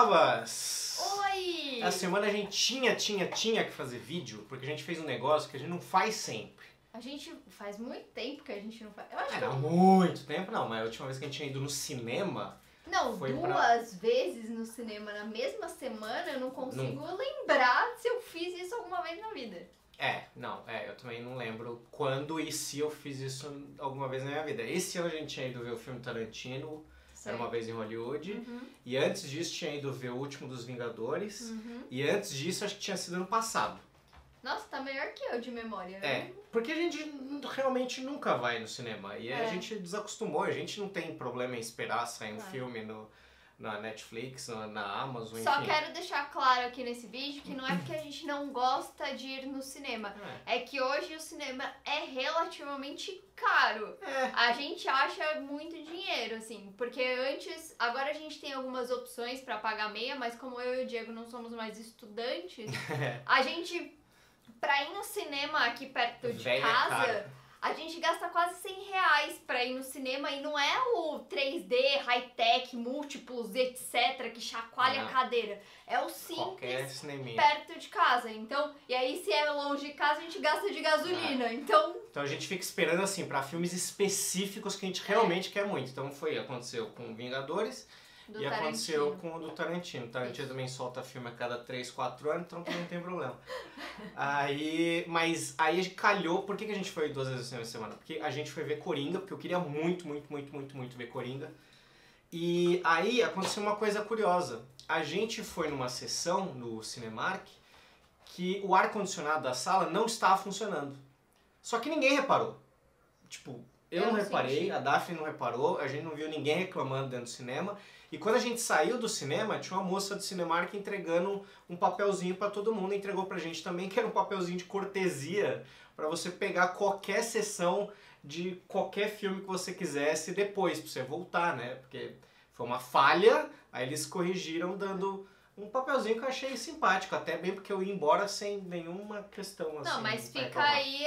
novas! Oi! Essa semana a gente tinha que fazer vídeo, porque a gente fez um negócio que a gente não faz sempre. A gente faz muito tempo que a gente não faz. Eu acho Não, muito tempo não, mas a última vez que a gente tinha ido no cinema... Não, foi duas vezes no cinema na mesma semana, eu não consigo lembrar se eu fiz isso alguma vez na vida. Eu também não lembro quando e se eu fiz isso alguma vez na minha vida. Esse ano a gente tinha ido ver o filme Tarantino, Era Uma Vez em Hollywood, e antes disso tinha ido ver O Último dos Vingadores, e antes disso acho que tinha sido ano passado. Nossa, tá melhor que eu de memória, né? Porque a gente realmente nunca vai no cinema, e a gente desacostumou, a gente não tem problema em esperar sair um filme na Netflix, na Amazon, Só enfim. quero deixar claro aqui nesse vídeo que não é porque a gente não gosta de ir no cinema. É que hoje o cinema é relativamente caro. A gente acha muito dinheiro, assim. Porque agora a gente tem algumas opções pra pagar meia, mas como eu e o Diego não somos mais estudantes, a gente, pra ir no cinema aqui perto de casa... A gente gasta quase R$100 pra ir no cinema e não é o 3D, high-tech, múltiplos, etc, que chacoalha a cadeira. É o simples perto de casa. Então, e aí se é longe de casa, a gente gasta de gasolina. Então a gente fica esperando assim pra filmes específicos que a gente realmente quer muito. Então aconteceu com Vingadores e aconteceu com o do Tarantino. O Tarantino também solta filme a cada 3, 4 anos, então não tem problema. Mas aí a gente calhou. Por que a gente foi 2 vezes na semana? Porque a gente foi ver Coringa, porque eu queria muito ver Coringa. E aí aconteceu uma coisa curiosa. A gente foi numa sessão no Cinemark que o ar-condicionado da sala não estava funcionando. Só que ninguém reparou. Tipo, eu não reparei, a Daphne não reparou, a gente não viu ninguém reclamando dentro do cinema. E quando a gente saiu do cinema, tinha uma moça do Cinemark entregando um papelzinho pra todo mundo, entregou pra gente também, que era um papelzinho de cortesia pra você pegar qualquer sessão de qualquer filme que você quisesse depois, pra você voltar, né? Porque foi uma falha, aí eles corrigiram dando um papelzinho que eu achei simpático, até bem porque eu ia embora sem nenhuma questão assim. Não, mas fica aí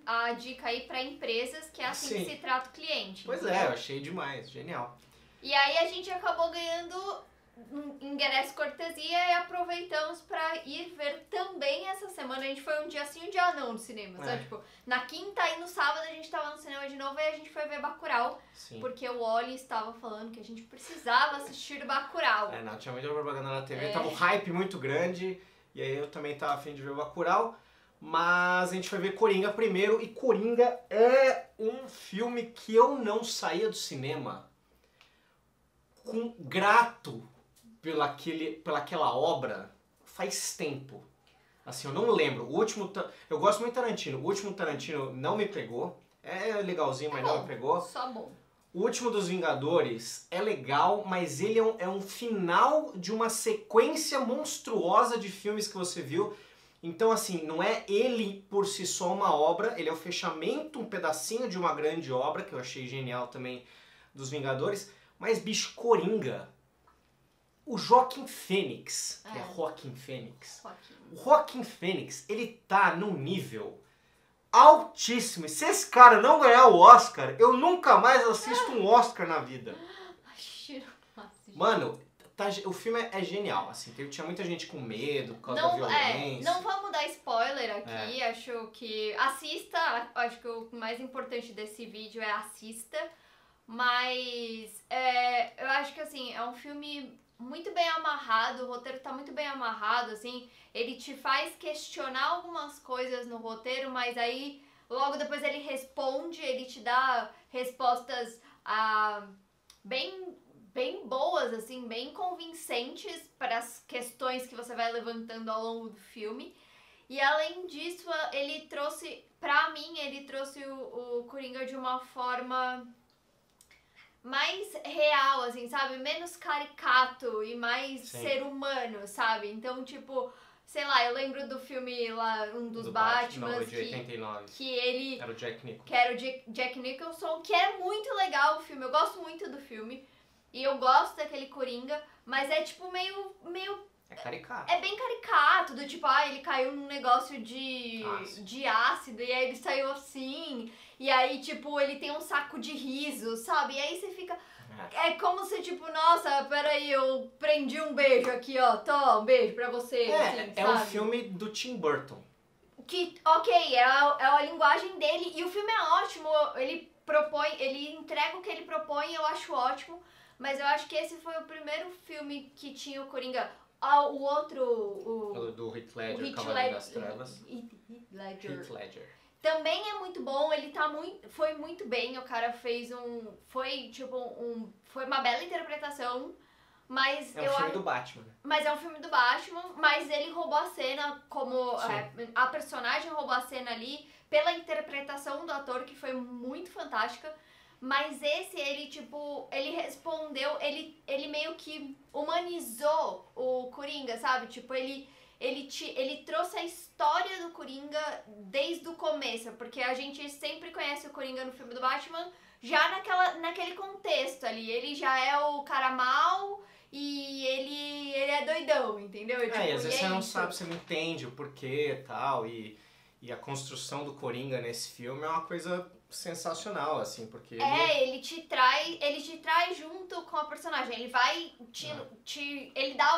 a dica aí pra empresas que é assim que se trata o cliente. Pois eu achei demais, genial. E aí a gente acabou ganhando um ingresso cortesia e aproveitamos pra ir ver também essa semana. A gente foi um dia sim e um dia não no cinema, sabe? Tipo, na quinta e no sábado a gente tava no cinema de novo e a gente foi ver Bacurau. Porque o Oli estava falando que a gente precisava assistir Bacurau. Não, tinha muita propaganda na TV, tava um hype muito grande e aí eu também tava a fim de ver Bacurau. Mas a gente foi ver Coringa primeiro e Coringa é um filme que eu não saía do cinema grato pelaquela obra faz tempo. Assim, eu não lembro. Eu gosto muito de Tarantino. O último Tarantino não me pegou. É legalzinho, mas não me pegou. Só bom. O Último dos Vingadores é legal, mas ele é um final de uma sequência monstruosa de filmes que você viu. Então, assim, não é ele por si só uma obra, ele é o fechamento, um pedacinho de uma grande obra, que eu achei genial também, dos Vingadores. Mas, bicho, Coringa, o Joaquin Phoenix, que é Joaquin Phoenix, o Joaquin Phoenix, ele tá num nível altíssimo. E se esse cara não ganhar o Oscar, eu nunca mais assisto um Oscar na vida. Mano, o filme é genial, assim, tinha muita gente com medo por causa da violência. Não vamos dar spoiler aqui, acho que assista, acho que o mais importante desse vídeo é assista. Mas eu acho que assim, é um filme muito bem amarrado, o roteiro tá muito bem amarrado, assim, ele te faz questionar algumas coisas no roteiro, mas aí logo depois ele responde, ele te dá respostas bem boas, assim, bem convincentes para as questões que você vai levantando ao longo do filme. E além disso, ele trouxe o Coringa de uma forma mais real, assim, sabe? Menos caricato e mais ser humano, sabe? Então, tipo, sei lá, eu lembro do filme lá, um dos Batman, de 89. Que ele... Era o Jack Nicholson. Que era o Jack Nicholson, que é muito legal o filme, eu gosto muito do filme. E eu gosto daquele Coringa, mas é tipo meio... É caricato. É bem caricato, do tipo, ele caiu num negócio de ácido e aí ele saiu assim. E aí, tipo, ele tem um saco de riso, sabe? E aí você fica, É como se, tipo, nossa, peraí, eu prendi um beijo aqui, ó, um beijo pra você. Assim, é um filme do Tim Burton. Que, ok, é a linguagem dele, e o filme é ótimo, ele entrega o que ele propõe, eu acho ótimo, mas eu acho que esse foi o primeiro filme que tinha o Coringa. O outro... O do Heath Ledger, Cavaleiro das Trevas. Heath Ledger. Também é muito bom, foi muito bem, o cara fez foi uma bela interpretação, mas é um filme do Batman. Mas é um filme do Batman, mas ele roubou a cena, a personagem roubou a cena ali, pela interpretação do ator, que foi muito fantástica. Mas esse, ele respondeu, ele meio que humanizou o Coringa, sabe? Tipo, ele trouxe a história do Coringa desde o começo, porque a gente sempre conhece o Coringa no filme do Batman já naquele contexto ali. Ele já é o cara mau e ele é doidão, entendeu? E às vezes você não sabe, você não entende o porquê e tal, e a construção do Coringa nesse filme é uma coisa sensacional, assim, porque ele te traz junto com a personagem, ele vai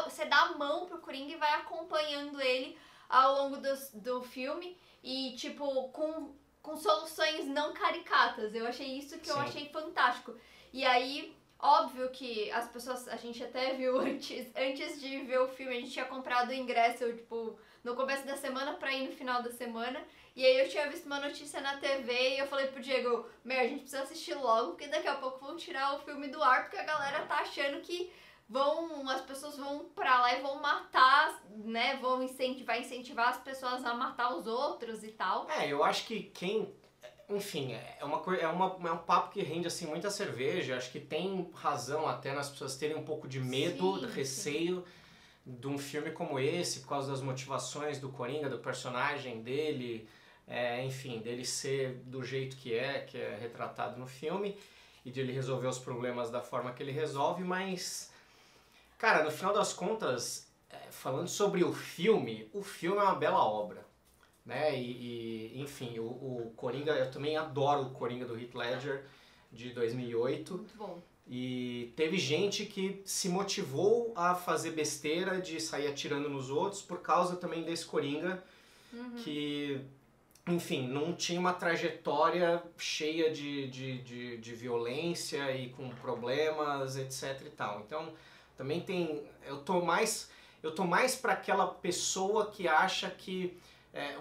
você dá a mão pro Coringa e vai acompanhando ele ao longo do filme e, tipo, com soluções não caricatas. Eu achei isso que eu achei fantástico. E aí, óbvio que as pessoas, a gente até viu antes de ver o filme, a gente tinha comprado o ingresso, tipo, no começo da semana pra ir no final da semana. E aí eu tinha visto uma notícia na TV e eu falei pro Diego, a gente precisa assistir logo, porque daqui a pouco vão tirar o filme do ar, porque a galera tá achando que as pessoas vão pra lá e vão matar, né? Vai incentivar as pessoas a matar os outros e tal. Eu acho que enfim, é um papo que rende, assim, muita cerveja. Acho que tem razão até nas pessoas terem um pouco de medo, receio de um filme como esse, por causa das motivações do Coringa, do personagem dele, enfim, dele ser do jeito que é retratado no filme, e de ele resolver os problemas da forma que ele resolve, mas, cara, no final das contas, falando sobre o filme é uma bela obra, né, enfim, o Coringa, eu também adoro o Coringa do Heath Ledger, de 2008. Muito bom. E teve gente que se motivou a fazer besteira de sair atirando nos outros por causa também desse Coringa, que, enfim, não tinha uma trajetória cheia de violência e com problemas, etc e tal. Então, também eu tô mais pra aquela pessoa que acha que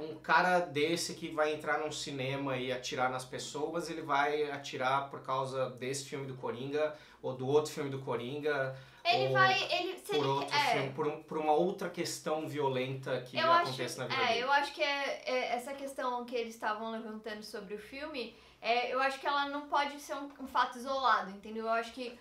um cara desse que vai entrar num cinema e atirar nas pessoas, ele vai atirar por causa desse filme do Coringa, ou do outro filme do Coringa, por uma outra questão violenta que acontece na vida dele. Eu acho que essa questão que eles estavam levantando sobre o filme, eu acho que ela não pode ser um fato isolado, entendeu? Eu acho que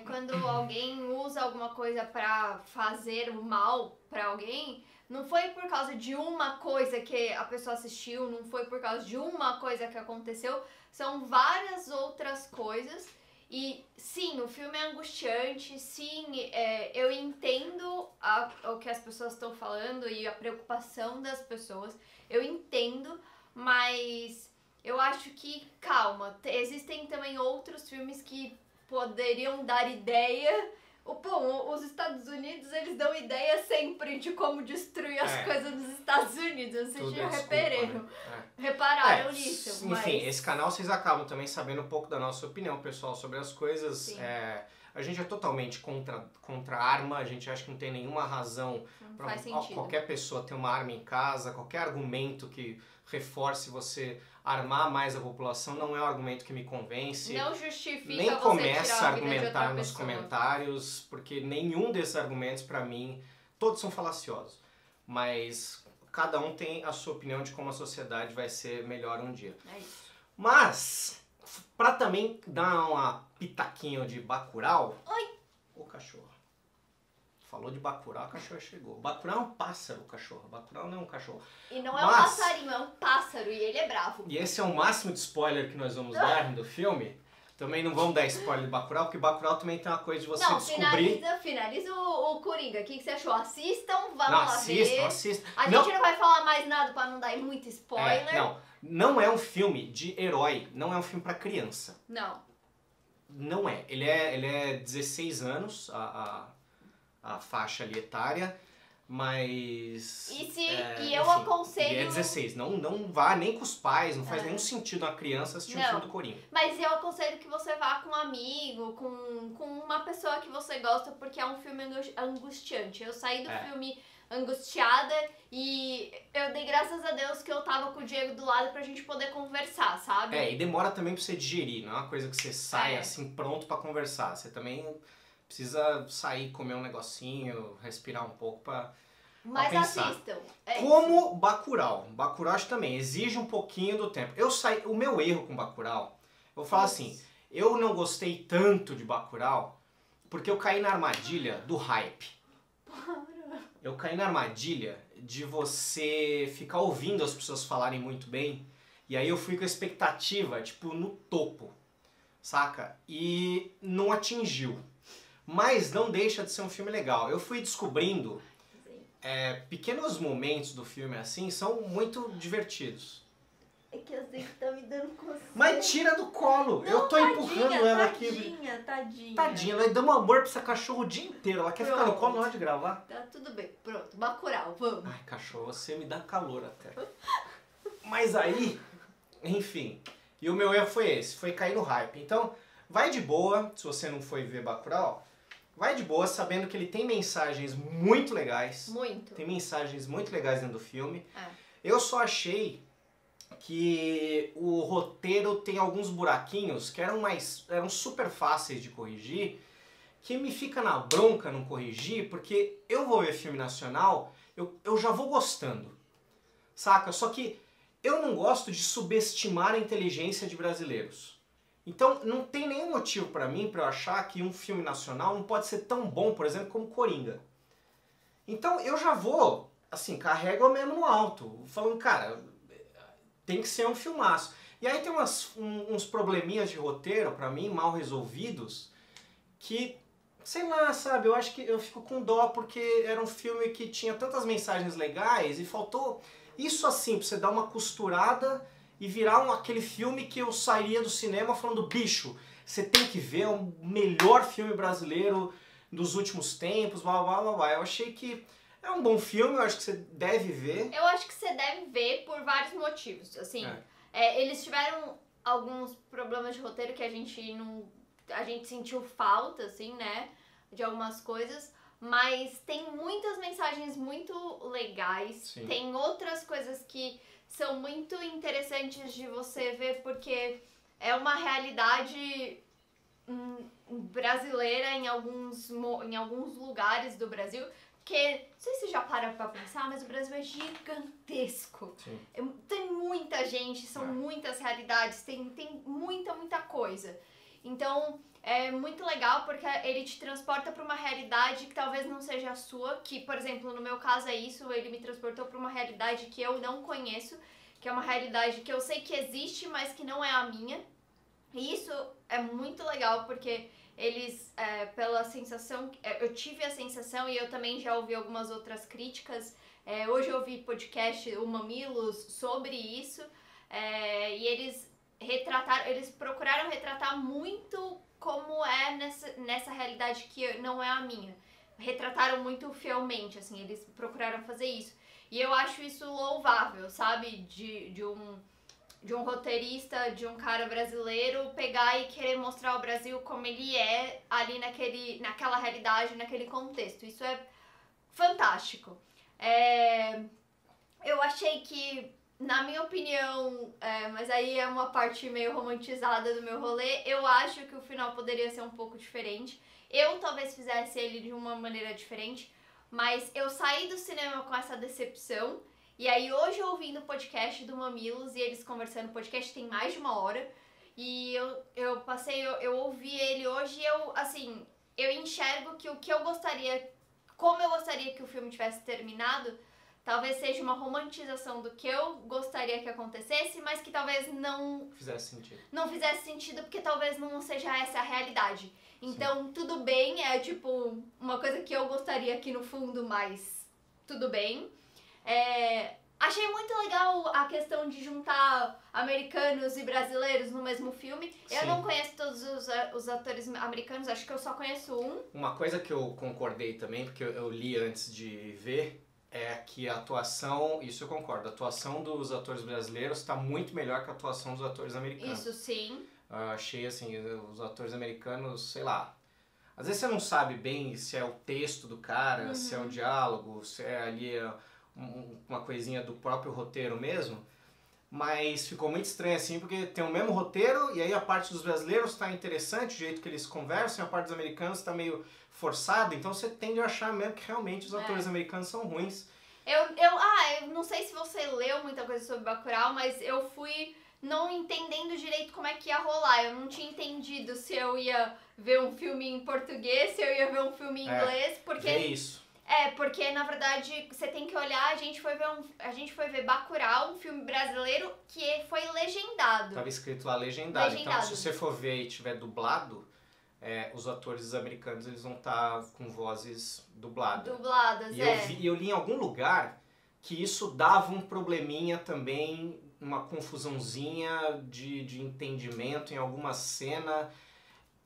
quando alguém usa alguma coisa pra fazer o mal pra alguém, não foi por causa de uma coisa que a pessoa assistiu, não foi por causa de uma coisa que aconteceu, são várias outras coisas. E sim, o filme é angustiante, sim, eu entendo o que as pessoas estão falando e a preocupação das pessoas, eu entendo, mas eu acho que, calma, existem também outros filmes que poderiam dar ideia. Os Estados Unidos, eles dão ideia sempre de como destruir as coisas nos Estados Unidos. Vocês já repararam nisso. Enfim, esse canal vocês acabam também sabendo um pouco da nossa opinião, pessoal, sobre as coisas. A gente é totalmente contra a arma, a gente acha que não tem nenhuma razão para qualquer pessoa ter uma arma em casa, qualquer argumento que reforce você armar mais a população não é um argumento que me convence. Não justifica nem você começa tirar a argumentar nos comentários, porque nenhum desses argumentos, para mim, todos são falaciosos. Mas cada um tem a sua opinião de como a sociedade vai ser melhor um dia. É isso. Mas, pra também dar uma pitaquinha de Bacurau... Oi! O cachorro. Falou de Bacurau, a cachorra chegou. Bacurau é um pássaro, o cachorro. Bacurau não é um cachorro. E não é um passarinho, é um pássaro. E ele é bravo. E esse é o máximo de spoiler que nós vamos dar do filme. Também não vamos dar spoiler de Bacurau, porque Bacurau também tem uma coisa de você descobrir... Finaliza o Coringa. O que você achou? Assistam, vamos lá ver. Assistam. A gente não vai falar mais nada pra não dar muito spoiler. Não é um filme de herói, não é um filme pra criança. Não. não é. Ele é 16 anos, a faixa ali etária, mas... E eu aconselho... Ele é 16, não vá nem com os pais, não faz nenhum sentido uma criança assistir um filme do Coringa. Mas eu aconselho que você vá com um amigo, com uma pessoa que você gosta, porque é um filme angustiante. Eu saí do filme angustiada e eu dei graças a Deus que eu tava com o Diego do lado pra gente poder conversar, sabe? E demora também pra você digerir, não é uma coisa que você sai assim pronto pra conversar. Você também precisa sair, comer um negocinho, respirar um pouco pra pensar. Assistam. Como Bacurau. Bacurau acho que também exige um pouquinho do tempo. O meu erro com Bacurau, eu falo assim, eu não gostei tanto de Bacurau porque eu caí na armadilha do hype. Eu caí na armadilha de você ficar ouvindo as pessoas falarem muito bem, e aí eu fui com a expectativa, tipo, no topo, saca? E não atingiu. Mas não deixa de ser um filme legal. Eu fui descobrindo pequenos momentos do filme, assim, são muito divertidos. É que eu sei que tá me dando coceira. Mas tira do colo. Não, eu tô empurrando ela aqui. Tadinha. Nós damos amor pra essa cachorro o dia inteiro. Ela quer ficar no colo na hora de gravar. Tá tudo bem. Pronto, Bacurau, vamos. Ai, cachorro, você me dá calor até. Mas aí, enfim. E o meu erro foi esse, foi cair no hype. Então, vai de boa, se você não foi ver Bacurau, vai de boa sabendo que ele tem mensagens muito legais. Muito. Tem mensagens muito legais dentro do filme. Eu só achei que o roteiro tem alguns buraquinhos que eram super fáceis de corrigir, que me fica na bronca não corrigir, porque eu vou ver filme nacional, eu já vou gostando, saca? Só que eu não gosto de subestimar a inteligência de brasileiros. Então não tem nenhum motivo pra mim pra eu achar que um filme nacional não pode ser tão bom, por exemplo, como Coringa. Então eu já vou, assim, carrego mesmo no alto, falando, cara, tem que ser um filmaço. E aí tem uns probleminhas de roteiro, pra mim, mal resolvidos, que, sei lá, sabe, eu acho que eu fico com dó porque era um filme que tinha tantas mensagens legais e faltou isso assim, pra você dar uma costurada e virar aquele filme que eu sairia do cinema falando, bicho, você tem que ver, é o melhor filme brasileiro dos últimos tempos, blá blá blá blá. Eu achei que é um bom filme, eu acho que você deve ver. Eu acho que você deve ver por vários motivos, assim. Eles tiveram alguns problemas de roteiro que a gente sentiu falta, assim, né, de algumas coisas, mas tem muitas mensagens muito legais. Sim. Tem outras coisas que são muito interessantes de você ver, porque é uma realidade brasileira em alguns lugares do Brasil. Porque, não sei se você já para pra pensar, mas o Brasil é gigantesco. Tem muita gente, são muitas realidades, tem muita coisa. Então, é muito legal porque ele te transporta pra uma realidade que talvez não seja a sua, que, por exemplo, no meu caso é isso, ele me transportou pra uma realidade que eu não conheço, que é uma realidade que eu sei que existe, mas que não é a minha. E isso é muito legal porque eles, pela sensação, eu tive a sensação e eu também já ouvi algumas outras críticas, hoje eu ouvi podcast, o Mamilos, sobre isso, e eles procuraram retratar muito como é nessa realidade que não é a minha. Retrataram muito fielmente, assim, eles procuraram fazer isso. E eu acho isso louvável, sabe, de um roteirista, de um cara brasileiro pegar e querer mostrar o Brasil como ele é ali naquela realidade, naquele contexto. Isso é fantástico. Eu achei que, na minha opinião, mas aí é uma parte meio romantizada do meu rolê, eu acho que o final poderia ser um pouco diferente. Eu talvez fizesse ele de uma maneira diferente, mas eu saí do cinema com essa decepção. E aí hoje ouvindo o podcast do Mamilos e eles conversando, o podcast tem mais de 1 hora, e eu ouvi ele hoje e eu enxergo que como eu gostaria que o filme tivesse terminado, talvez seja uma romantização do que eu gostaria que acontecesse, mas que talvez não fizesse sentido, porque talvez não seja essa a realidade. Então, sim, tudo bem, é tipo uma coisa que eu gostaria aqui no fundo, mas tudo bem. Achei muito legal a questão de juntar americanos e brasileiros no mesmo filme. Sim. Eu não conheço todos os atores americanos, acho que eu só conheço um. Uma coisa que eu concordei também, porque eu li antes de ver, é que a atuação, isso eu concordo, a atuação dos atores brasileiros está muito melhor que a atuação dos atores americanos. Isso sim. Achei assim, os atores americanos, sei lá, às vezes você não sabe bem se é o texto do cara, se é o diálogo, se é ali uma coisinha do próprio roteiro mesmo, mas ficou muito estranho assim, porque tem o mesmo roteiro e aí a parte dos brasileiros está interessante, o jeito que eles conversam, e a parte dos americanos está meio forçada, então você tende a achar mesmo que realmente os atores americanos são ruins. Eu não sei se você leu muita coisa sobre Bacurau, mas eu fui não entendendo direito como é que ia rolar. Eu não tinha entendido se eu ia ver um filme em português, se eu ia ver um filme em inglês, porque... É isso. Porque na verdade você tem que olhar, a gente foi ver Bacurau, um filme brasileiro que foi legendado. Tava escrito lá legendado. Então se você for ver e tiver dublado, os atores americanos eles vão estar com vozes dubladas. Dubladas, e eu li em algum lugar que isso dava um probleminha também, uma confusãozinha de entendimento em alguma cena.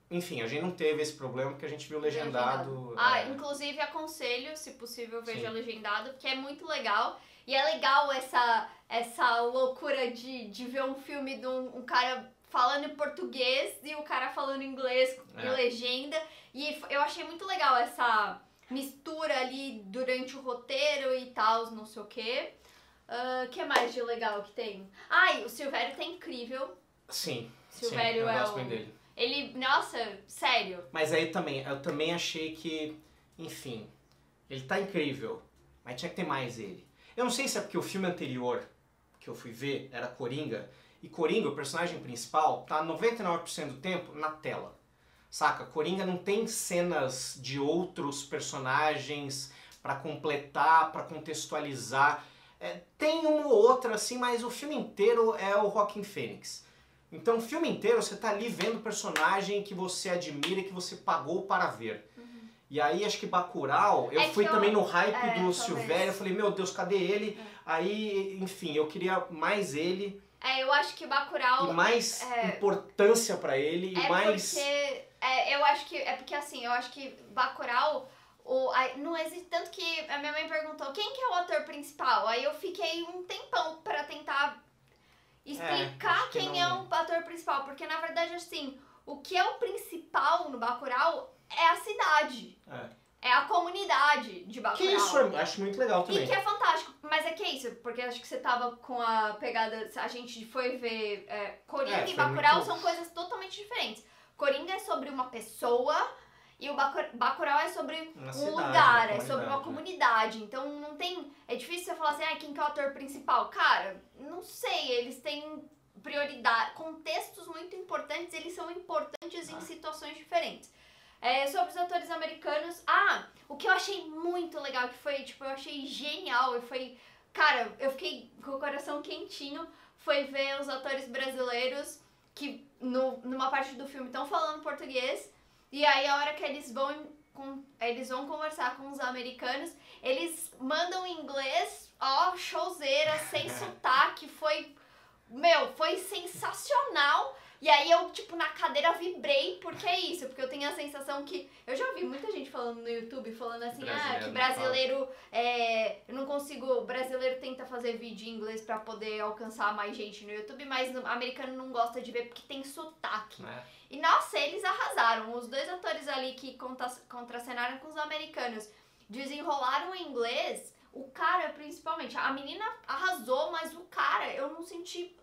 Enfim, a gente não teve esse problema porque a gente viu legendado. Inclusive aconselho, se possível, veja legendado, porque é muito legal. E é legal essa loucura de ver um filme de um cara falando em português e o cara falando inglês em legenda. E eu achei muito legal essa mistura ali durante o roteiro e tal, não sei o quê. Que mais de legal que tem? E o Silvério tá incrível. Sim, Silvério eu gosto muito dele. Ele, nossa, sério. Mas aí eu também achei que, enfim, ele tá incrível, mas tinha que ter mais ele. Eu não sei se é porque o filme anterior que eu fui ver era Coringa, e Coringa, o personagem principal, tá 99% do tempo na tela. Saca? Coringa não tem cenas de outros personagens pra completar, pra contextualizar. Tem uma ou outra assim, mas o filme inteiro é o Joaquin Phoenix. Então o filme inteiro você tá ali vendo o personagem que você admira e que você pagou para ver. E aí acho que Bacurau, eu fui também no hype do Silvério, eu falei, meu Deus, cadê ele? Aí, enfim, eu queria mais ele. Eu acho que Bacurau... E mais importância pra ele, e mais... eu acho que... porque assim, eu acho que Bacurau... não existe... Tanto que a minha mãe perguntou, quem que é o ator principal? Aí eu fiquei um tempão pra tentar explicar quem é o ator principal. Porque, na verdade, assim, o que é o principal no Bacurau é a cidade. É a comunidade de Bacurau. Que isso eu acho muito legal também. E que é fantástico. Mas é que é isso, porque acho que você tava com a pegada... A gente foi ver Coringa e Bacurau são coisas totalmente diferentes. Coringa é sobre uma pessoa e o Bacurau é sobre um lugar, é sobre uma comunidade. Então não tem... É difícil você falar assim, quem que é o ator principal? Cara, não sei, eles têm prioridade. Contextos muito importantes, eles são importantes em situações diferentes. Sobre os atores americanos, o que eu achei muito legal, que foi, eu achei genial, cara, eu fiquei com o coração quentinho, foi ver os atores brasileiros que numa parte do filme estão falando português, e aí a hora que eles vão conversar com os americanos, eles mandam em inglês, showzeira, sem sotaque, foi sensacional. E aí eu, na cadeira vibrei, porque é isso, porque eu tenho a sensação que... Eu já ouvi muita gente falando no YouTube, falando assim, que brasileiro, eu não consigo... O brasileiro tenta fazer vídeo em inglês pra poder alcançar mais gente no YouTube, mas o americano não gosta de ver porque tem sotaque. E, nossa, eles arrasaram. Os dois atores ali que contracenaram com os americanos desenrolaram em inglês, o cara, principalmente. A menina arrasou, mas o cara, eu não senti...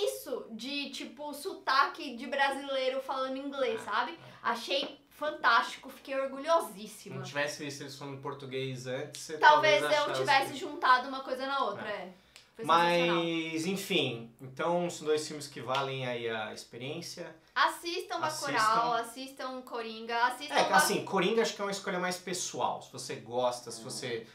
isso de, sotaque de brasileiro falando inglês, sabe? Achei fantástico, fiquei orgulhosíssima. Se não tivesse visto eles falando português antes, você talvez eu tivesse juntado uma coisa na outra, Foi Mas, enfim, então são dois filmes que valem aí a experiência. Assistam Bacurau, assistam Coringa, assistam... assim, Coringa acho que é uma escolha mais pessoal, se você gosta, se você...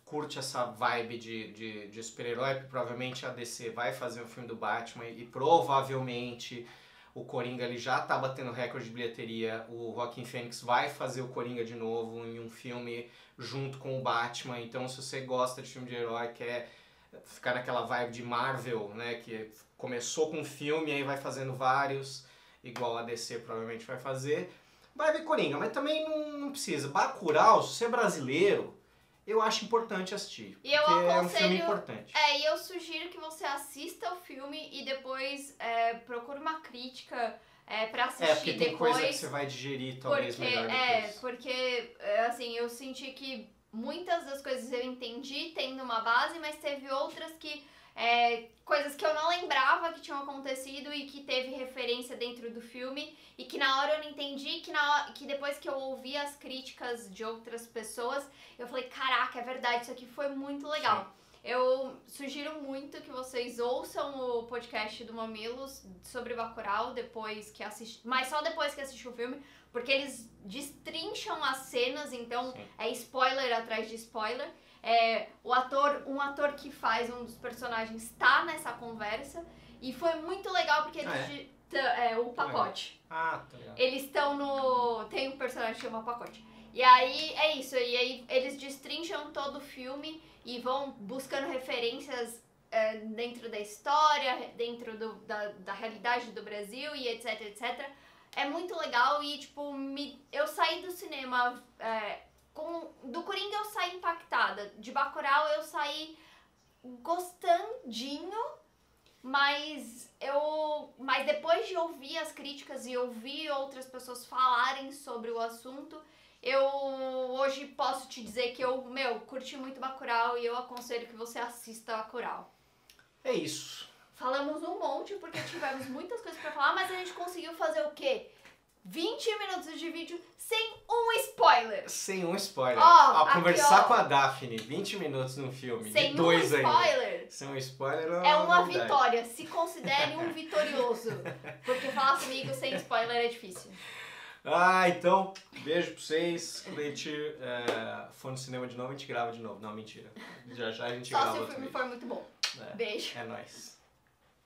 curte essa vibe de super-herói, provavelmente a DC vai fazer um filme do Batman e provavelmente o Coringa ele já tá batendo recorde de bilheteria, o Joaquin Phoenix vai fazer o Coringa de novo em um filme junto com o Batman, então se você gosta de filme de herói, quer ficar naquela vibe de Marvel, né? Que começou com um filme e aí vai fazendo vários, igual a DC provavelmente vai fazer. Vai ver Coringa, mas também não precisa. Bacurau, se você é brasileiro, eu acho importante assistir. E eu porque aconselho, é um filme importante. E eu sugiro que você assista o filme e depois procure uma crítica pra assistir porque tem depois. coisa que você vai digerir talvez melhor depois. Porque assim, eu senti que muitas das coisas eu entendi tendo uma base, mas teve outras que coisas que eu não lembrava que tinham acontecido e que teve referência dentro do filme e que na hora eu não entendi, que depois que eu ouvi as críticas de outras pessoas, eu falei, caraca, é verdade, isso aqui foi muito legal. Sim. Eu sugiro muito que vocês ouçam o podcast do Mamilos sobre Bacurau depois que mas só depois que assistir o filme, porque eles destrincham as cenas, então sim, é spoiler atrás de spoiler. Um ator que faz um dos personagens tá nessa conversa e foi muito legal porque eles o Pacote. Tá legal. Eles estão tem um personagem que chama Pacote. E aí é isso, e aí eles destrincham todo o filme e vão buscando referências dentro da história, dentro da realidade do Brasil e etc, etc. É muito legal e tipo, eu saí do cinema do Coringa eu saí impactada, de Bacurau eu saí gostandinho, mas depois de ouvir as críticas e ouvir outras pessoas falarem sobre o assunto, eu hoje posso te dizer que eu curti muito Bacurau e eu aconselho que você assista Bacurau. É isso. Falamos um monte porque tivemos muitas coisas pra falar, mas a gente conseguiu fazer o quê? 20 minutos de vídeo sem um spoiler. Sem um spoiler. Conversar com a Daphne, 20 minutos no filme. Sem de dois um spoiler. Ainda. Sem um spoiler é uma vitória. Se considere um vitorioso. Porque falar comigo sem spoiler é difícil. Então, beijo pra vocês. Quando a gente for no cinema de novo, a gente grava de novo. Não, mentira. Já a gente grava. Só se o filme for muito bom. Beijo. É nóis.